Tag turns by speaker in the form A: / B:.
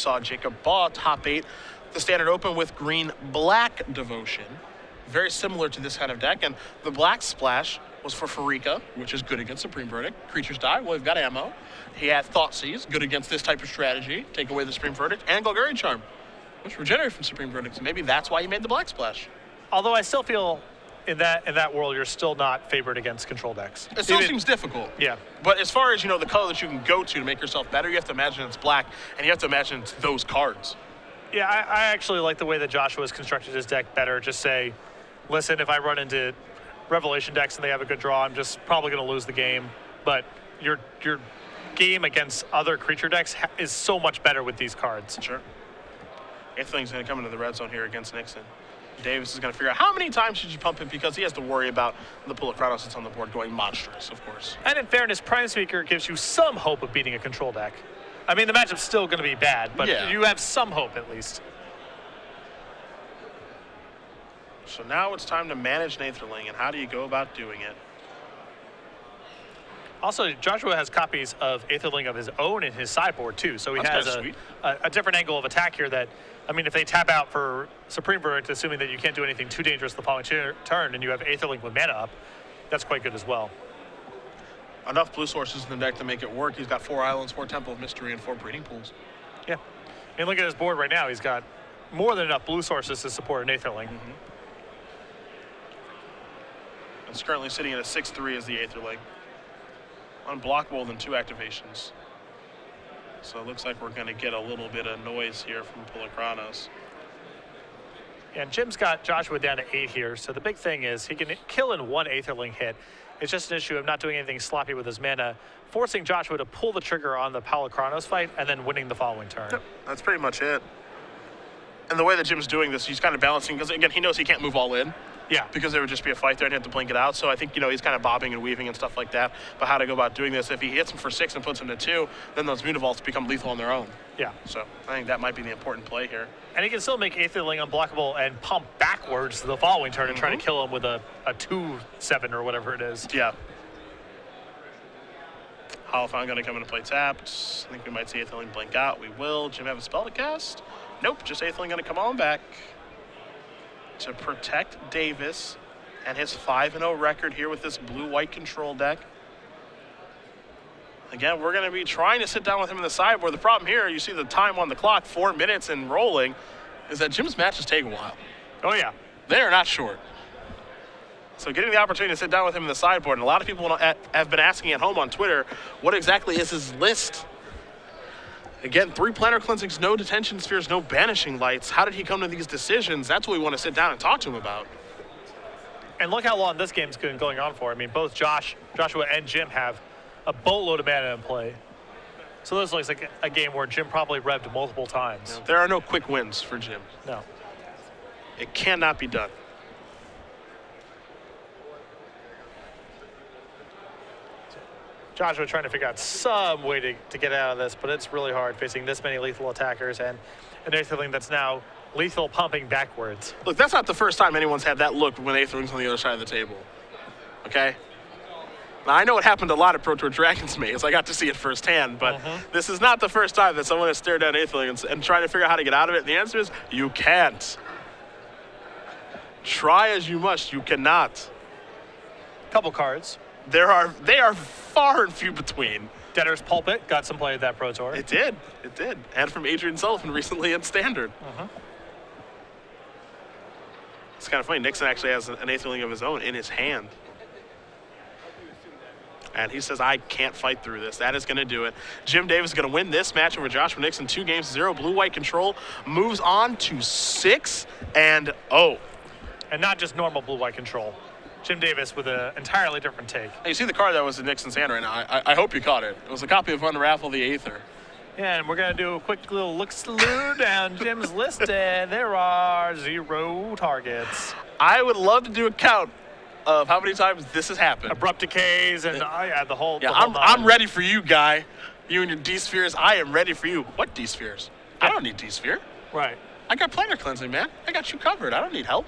A: saw Jacob Baugh top 8 the Standard Open with green-black Devotion. Very similar to this kind of deck. And the black splash was for Farika, which is good against Supreme Verdict. Creatures die, well, we've got ammo. He had Thoughtseize, good against this type of strategy, take away the Supreme Verdict, and Golgarian Charm, which regenerate from Supreme Verdict. So maybe that's why he made the black splash.
B: Although I still feel in that world, you're still not favored against control decks.
A: It still seems difficult.
B: Yeah.
A: But as far as, the color that you can go to make yourself better, you have to imagine it's black, and you have to imagine it's those cards.
B: Yeah, I actually like the way that Joshua's constructed his deck better. Just say, listen, if I run into Revelation decks and they have a good draw, I'm just probably going to lose the game. But your game against other creature decks is so much better with these cards.
A: Sure. Aetheling's going to come into the red zone here against Nixon. Davis is going to figure out how many times should you pump him, because he has to worry about the pool of Chronos that's on the board going monstrous, of course.
B: And in fairness, Prime Speaker gives you some hope of beating a control deck. I mean, the matchup's still going to be bad, but you have some hope at least.
A: So now it's time to manage Aetherling, and how do you go about doing it?
B: Also, Joshua has copies of Aetherling of his own in his sideboard, too. So he has a different angle of attack here that, I mean, if they tap out for Supreme Verdict, assuming that you can't do anything too dangerous the following turn, and you have Aetherling with mana up, that's quite good as well.
A: Enough blue sources in the deck to make it work. He's got 4 islands, 4 Temple of Mystery, and 4 breeding pools.
B: Yeah. And look at his board right now. He's got more than enough blue sources to support an Aetherling.
A: It's currently sitting at a 6-3 as the Aetherling. Unblockable than 2 activations. So it looks like we're going to get a little bit of noise here from Pool of Chronos.
B: And Jim's got Joshua down to 8 here. So the big thing is he can kill in 1 Aetherling hit. It's just an issue of not doing anything sloppy with his mana, forcing Joshua to pull the trigger on the Pool of Chronos fight and then winning the following turn.
A: Yep, that's pretty much it. And the way that Jim's doing this, he's kind of balancing, because again, he knows he can't move all in.
B: Yeah.
A: Because there would just be a fight there and he'd have to blink it out. So I think, he's kind of bobbing and weaving and stuff like that. But how to go about doing this, if he hits him for 6 and puts him to 2, then those Mutavaults become lethal on their own.
B: Yeah.
A: So I think that might be the important play here.
B: And he can still make Aetherling unblockable and pump backwards the following turn and try to kill him with a 2/7 or whatever it is.
A: Yeah. Holophon going to come into play tapped. I think we might see Aetherling blink out. We will. Jim have a spell to cast? Nope, just Aetherling going to come on back to protect Davis and his 5-0 record here with this blue-white control deck. Again, we're going to be trying to sit down with him in the sideboard. The problem here, you see the time on the clock, 4 minutes and rolling, is that Jim's matches take a while.
B: Oh, yeah.
A: They are not short. So getting the opportunity to sit down with him in the sideboard, and a lot of people have been asking at home on Twitter, what exactly is his list? Again, 3 Planar Cleansings, no Detention Spheres, no Banishing Lights. How did he come to these decisions? That's what we want to sit down and talk to him about.
B: And look how long this game's been going on for. I mean, both Joshua and Jim have a boatload of mana in play. So this looks like a game where Jim probably revved multiple times.
A: There are no quick wins for Jim.
B: No.
A: It cannot be done.
B: Joshua trying to figure out some way to get out of this, but it's really hard facing this many lethal attackers and an Aetherling that's now lethal pumping backwards.
A: Look, that's not the first time anyone's had that look when Aetherling's on the other side of the table. Okay? Now, I know it happened a lot at Pro Tour Dragon's Maze. I got to see it firsthand, but this is not the first time that someone has stared down Aetherling and trying to figure out how to get out of it. And the answer is, you can't. Try as you must, you cannot.
B: Couple cards.
A: They are far and few between.
B: Debtor's Pulpit got some play at that Pro Tour.
A: It did. And from Adrian Sullivan recently in Standard. It's kind of funny. Nixon actually has an Aetherling of his own in his hand. And he says, I can't fight through this. That is going to do it. Jim Davis is going to win this match over Joshua Nixon. 2 games, 0 blue-white control. Moves on to 6-0.
B: And not just normal blue-white control. Jim Davis with an entirely different take.
A: You see the card that was in Nixon's hand right now. I hope you caught it. It was a copy of Unravel the Aether.
B: Yeah, and we're going to do a quick little look-through down Jim's list, and there are 0 targets.
A: I would love to do a count of how many times this has happened.
B: Abrupt decays and the whole.
A: Yeah,
B: the whole
A: I'm ready for you, guy. You and your D-spheres. I am ready for you. What D-spheres? I don't need D-sphere.
B: Right.
A: I got Planar Cleansing, man. I got you covered. I don't need help.